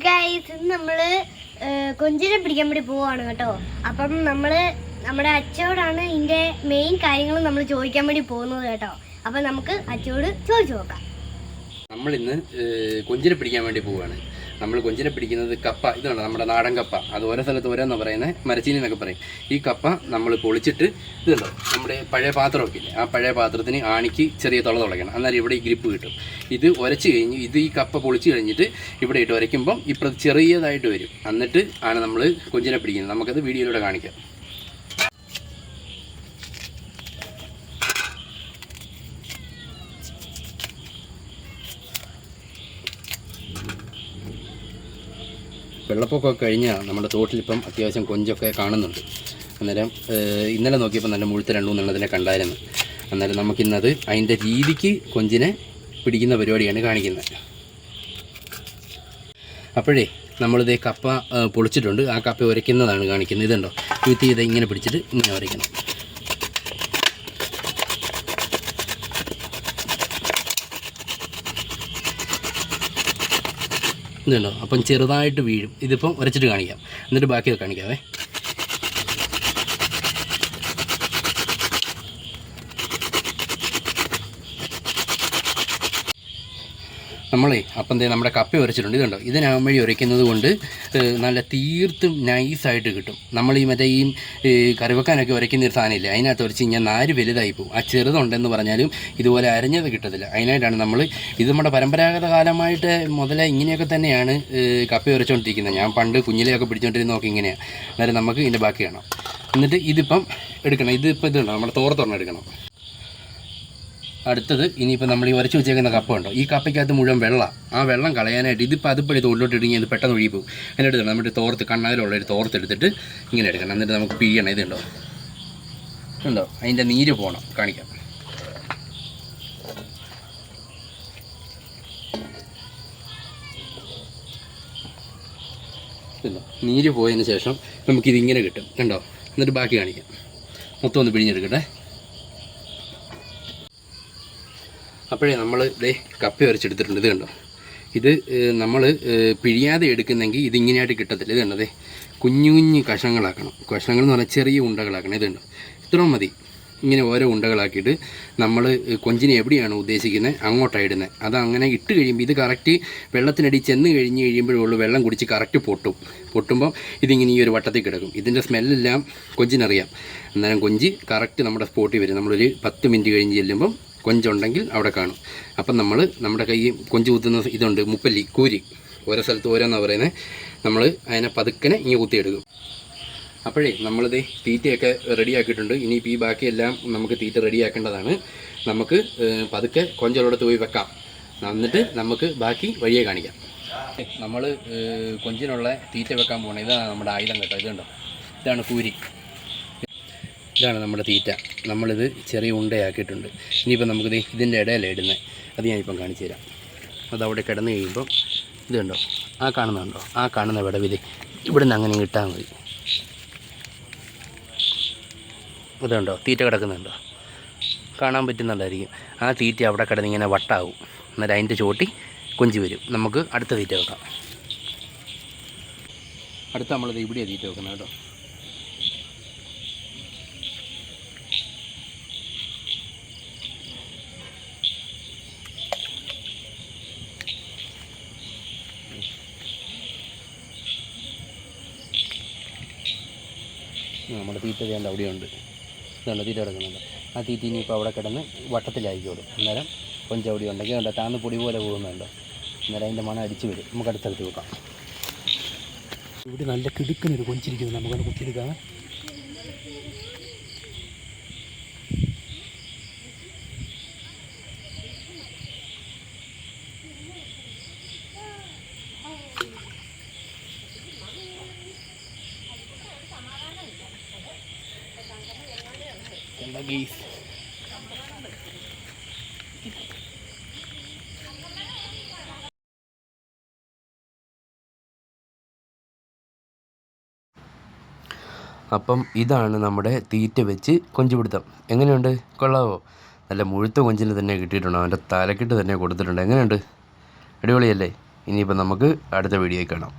Guys ഇന്ന് നമ്മള് കൊഞ്ചിനെ പിടിക്കാൻ വേണ്ടി പോവാണ് കേട്ടോ. അപ്പം നമ്മുടെ അച്ഛനോടാണ് ഇതിന്റെ മെയിൻ കാര്യങ്ങൾ നമ്മൾ ചോദിക്കാൻ വേണ്ടി പോകുന്നത് കേട്ടോ. അപ്പം നമുക്ക് അച്ഛനോട് ചോദിച്ചു നോക്കാം. നമ്മൾ ഇന്ന് കൊഞ്ചിനെ പിടിക്കാൻ വേണ്ടി പോവുകയാണ്. നമ്മൾ കൊഞ്ചിനെ പിടിക്കുന്നത് കപ്പ, ഇതാണ് നമ്മുടെ നാടൻ കപ്പ. അത് ഓരോ സ്ഥലത്ത് ഓരോന്ന് പറയുന്നത്, മരച്ചീനി എന്നൊക്കെ പറയും. ഈ കപ്പ നമ്മൾ പൊളിച്ചിട്ട് ഇതുണ്ടോ നമ്മുടെ പഴയ പാത്രമൊക്കെ ഇല്ലേ, ആ പഴയ പാത്രത്തിന് ആണിക്ക് ചെറിയ തുളയ്ക്കണം. അന്നേരം ഇവിടെ ഈ ഗ്രിപ്പ് കിട്ടും. ഇത് ഉരച്ച് കഴിഞ്ഞ് ഈ കപ്പ പൊളിച്ച് കഴിഞ്ഞിട്ട് ഇവിടെ ഇട്ട് ഉരയ്ക്കുമ്പം ഇപ്പം ചെറിയതായിട്ട് വരും. എന്നിട്ട് ആണ് നമ്മൾ കൊഞ്ചിനെ പിടിക്കുന്നത്. നമുക്കത് വീഡിയോയിലൂടെ കാണിക്കാം. വെള്ളപ്പൊക്കമൊക്കെ കഴിഞ്ഞാൽ നമ്മുടെ തോട്ടിലിപ്പം അത്യാവശ്യം കൊഞ്ചൊക്കെ കാണുന്നുണ്ട്. അന്നേരം ഇന്നലെ നോക്കിയപ്പോൾ നല്ല മുഴുത്ത 2-3 കണ്ടായിരുന്നു. അന്നേരം നമുക്കിന്നത് അതിൻ്റെ രീതിക്ക് കൊഞ്ചിനെ പിടിക്കുന്ന പരിപാടിയാണ് കാണിക്കുന്നത്. അപ്പോഴേ നമ്മളിത് കപ്പ പൊളിച്ചിട്ടുണ്ട്. ആ കപ്പ ഉരയ്ക്കുന്നതാണ് കാണിക്കുന്നത്. ഇതുണ്ടോ, ഇത് ഇങ്ങനെ പിടിച്ചിട്ട് ഇങ്ങനെ ഉരയ്ക്കണം. ഇതുണ്ടോ, അപ്പം ചെറുതായിട്ട് വീഴും. ഇതിപ്പം ഉരച്ചിട്ട് കാണിക്കാം, എന്നിട്ട് ബാക്കിയൊക്കെ കാണിക്കാവേ. നമ്മളെ അപ്പം നമ്മുടെ കപ്പ ഉരച്ചിട്ടുണ്ട്. ഇതുണ്ടോ, ഇതിനാകും വഴി ഉരയ്ക്കുന്നത് കൊണ്ട് നല്ല തീർത്തും നൈസായിട്ട് കിട്ടും. നമ്മൾ ഈ കറിവെക്കാനൊക്കെ ഉരയ്ക്കുന്ന ഒരു സാധനമില്ലേ, അതിനകത്ത് ഉരച്ച് കഴിഞ്ഞാൽ നാര് വലുതായി പോകും. ആ ചെറുതുണ്ടെന്ന് പറഞ്ഞാലും ഇതുപോലെ അരഞ്ഞത് കിട്ടത്തില്ല. അതിനായിട്ടാണ് ഇത് നമ്മുടെ പരമ്പരാഗത കാലമായിട്ട് മുതലേ ഇങ്ങനെയൊക്കെ തന്നെയാണ് കപ്പ ഉരച്ചുകൊണ്ടിരിക്കുന്നത്. ഞാൻ പണ്ട് കുഞ്ഞിലെയൊക്കെ പിടിച്ചുകൊണ്ടിരുന്ന നോക്കി ഇങ്ങനെയാണ്. അന്നേരം നമുക്ക് ഇതിൻ്റെ ബാക്കി കാണാം. എന്നിട്ട് ഇതിപ്പം എടുക്കണം. ഇതുണ്ടോ, നമ്മുടെ തോർത്തൊരെണ്ണം എടുക്കണം. അടുത്തത് ഇനിയിപ്പോൾ നമ്മൾ ഈ ഉരച്ച് വെച്ചേക്കുന്ന കപ്പ ഉണ്ടോ, ഈ കപ്പയ്ക്കകത്ത് മുഴുവൻ വെള്ളം. ആ വെള്ളം കളയാനായിട്ട് ഇതിപ്പോൾ അതിപ്പടി തോളിലോട്ട് ഇടുങ്ങി അത് പെട്ടെന്ന് ഒഴുകി പോകും. അതിൻ്റെ നമ്മുടെ തോർത്ത് കണ്ണാതിലുള്ളൊരു തോർത്തെടുത്തിട്ട് ഇങ്ങനെ എടുക്കണം. എന്നിട്ട് നമുക്ക് പിഴിയണം. ഇതുണ്ടോ അതിൻ്റെ നീര് പോകണം, കാണിക്കാം. നീര് പോയതിന് ശേഷം നമുക്കിതിങ്ങനെ കിട്ടും. കണ്ടോ, എന്നിട്ട് ബാക്കി കാണിക്കാം. മൊത്തം ഒന്ന് പിഴിഞ്ഞെടുക്കട്ടെ. അപ്പോഴേ നമ്മൾ കപ്പ ഉരച്ചെടുത്തിട്ടുണ്ട്. ഇത് കണ്ടോ, ഇത് നമ്മൾ പിഴിയാതെ എടുക്കുന്നെങ്കിൽ ഇതിങ്ങനെയായിട്ട് കിട്ടത്തില്ല. ഇത് കണ്ടോ, കുഞ്ഞു കുഞ്ഞു കഷ്ണങ്ങളാക്കണം. കഷ്ണങ്ങൾ എന്ന് പറഞ്ഞാൽ ചെറിയ ഉണ്ടകളാക്കണം. ഇതുണ്ടോ, ഇത്രയും മതി. ഇങ്ങനെ ഓരോ ഉണ്ടകളാക്കിയിട്ട് നമ്മൾ കൊഞ്ചിനെ എവിടെയാണ് ഉദ്ദേശിക്കുന്നത് അങ്ങോട്ടാണ് ഇടുന്നത്. അതങ്ങനെ ഇട്ട് കഴിയുമ്പോൾ ഇത് കറക്റ്റ് വെള്ളത്തിനടി ചെന്ന് കഴിയുമ്പോഴുള്ളൂ വെള്ളം കുടിച്ച് കറക്റ്റ് പൊട്ടുമ്പം ഇതിങ്ങനെ ഈ ഒരു വട്ടത്തിൽ കിടക്കും. ഇതിൻ്റെ സ്മെല്ലെല്ലാം കൊഞ്ചിനറിയാം. അന്നേരം കൊഞ്ച് കറക്റ്റ് നമ്മുടെ സ്പോട്ടിൽ വരും. നമ്മളൊരു 10 മിനിറ്റ് കഴിഞ്ഞ് ചെല്ലുമ്പം കൊഞ്ചുണ്ടെങ്കിൽ അവിടെ കാണും. അപ്പം നമ്മുടെ കൈ കൊഞ്ച് കുത്തുന്ന ഇതുണ്ട്, മുപ്പല്ലി കൂരി, ഓരോ സ്ഥലത്ത് ഓരോന്നാണ് പറയുന്നത്. നമ്മൾ അതിനെ പതുക്കനെ ഇങ്ങനെ കുത്തിയെടുക്കും. അപ്പോഴേ നമ്മളിത് തീറ്റയൊക്കെ റെഡിയാക്കിയിട്ടുണ്ട്. ഇനിയിപ്പോൾ ഈ ബാക്കിയെല്ലാം നമുക്ക് തീറ്റ റെഡിയാക്കേണ്ടതാണ്. നമുക്ക് പതുക്കെ കൊഞ്ചുള്ളടത്ത് പോയി വെക്കാം. എന്നിട്ട് നമുക്ക് ബാക്കി വഴിയെ കാണിക്കാം. നമ്മൾ കൊഞ്ചിനുള്ള തീറ്റ വെക്കാൻ പോകണം. ഇതാണ് നമ്മുടെ ആയുധം കേട്ടോ. ഇതുണ്ടോ, ഇതാണ് കൂരി. ഇതാണ് നമ്മുടെ തീറ്റ. നമ്മളിത് ചെറിയ ഉണ്ടയാക്കിയിട്ടുണ്ട്. ഇനിയിപ്പോൾ നമുക്കിത് ഇതിൻ്റെ ഇടയിലാണ് ഇടുന്നത്. അത് ഞാനിപ്പം കാണിച്ചു തരാം. അതവിടെ കിടന്ന് കഴിയുമ്പോൾ ഇത് കണ്ടോ, ആ കാണുന്നുണ്ടോ, ആ കാണുന്ന വിടവിൽ ഇവിടെ നിന്ന് അങ്ങനെ ഇട്ടാൽ മതി. ഇതുണ്ടോ, തീറ്റ കിടക്കുന്നുണ്ടോ, കാണാൻ പറ്റുന്നുണ്ടായിരിക്കും. ആ തീറ്റ അവിടെ കിടന്നിങ്ങനെ വട്ടാവും. അന്നേരം അതിൻ്റെ ചോട്ടി കൊഞ്ച് വരും. നമുക്ക് അടുത്ത തീറ്റ വെക്കാം. അടുത്ത നമ്മളിത് ഇവിടെയാണ് തീറ്റ വെക്കുന്നത് കേട്ടോ. നമ്മുടെ തീറ്റ ചെയ്യേണ്ട അവിടെയുണ്ട്. ഇതുണ്ട് തീറ്റ കിടക്കുന്നുണ്ട്. ആ തീറ്റ ഇനിയിപ്പോൾ അവിടെ കിടന്ന് വട്ടത്തിലായിക്കോളും. അന്നേരം കൊഞ്ച് അവിടെ ഉണ്ടെങ്കിൽ ഉണ്ട്, താന്ന് പൊടി പോലെ പോകുന്നുണ്ട്. അന്നേരം അതിൻ്റെ മണം അടിച്ച് വരും. നമുക്ക് അടുത്തടുത്ത് വെക്കാം. ഇവിടെ നല്ല കിടുക്കുന്നൊരു കൊഞ്ചിരിക്കുന്നു. നമുക്കത് കുത്തിയെടുക്കാം. അപ്പം ഇതാണ് നമ്മുടെ തീറ്റ വെച്ച് കൊഞ്ചുപിടുത്തം. എങ്ങനെയുണ്ട്, കൊള്ളാവോ? നല്ല മുഴുത്ത കൊഞ്ചിന് തന്നെ കിട്ടിയിട്ടുണ്ട്. അവൻ്റെ തലക്കിട്ട് തന്നെ കൊടുത്തിട്ടുണ്ട്. എങ്ങനെയുണ്ട്, അടിപൊളിയല്ലേ? ഇനിയിപ്പോൾ നമുക്ക് അടുത്ത വീഡിയോയിൽ കാണാം.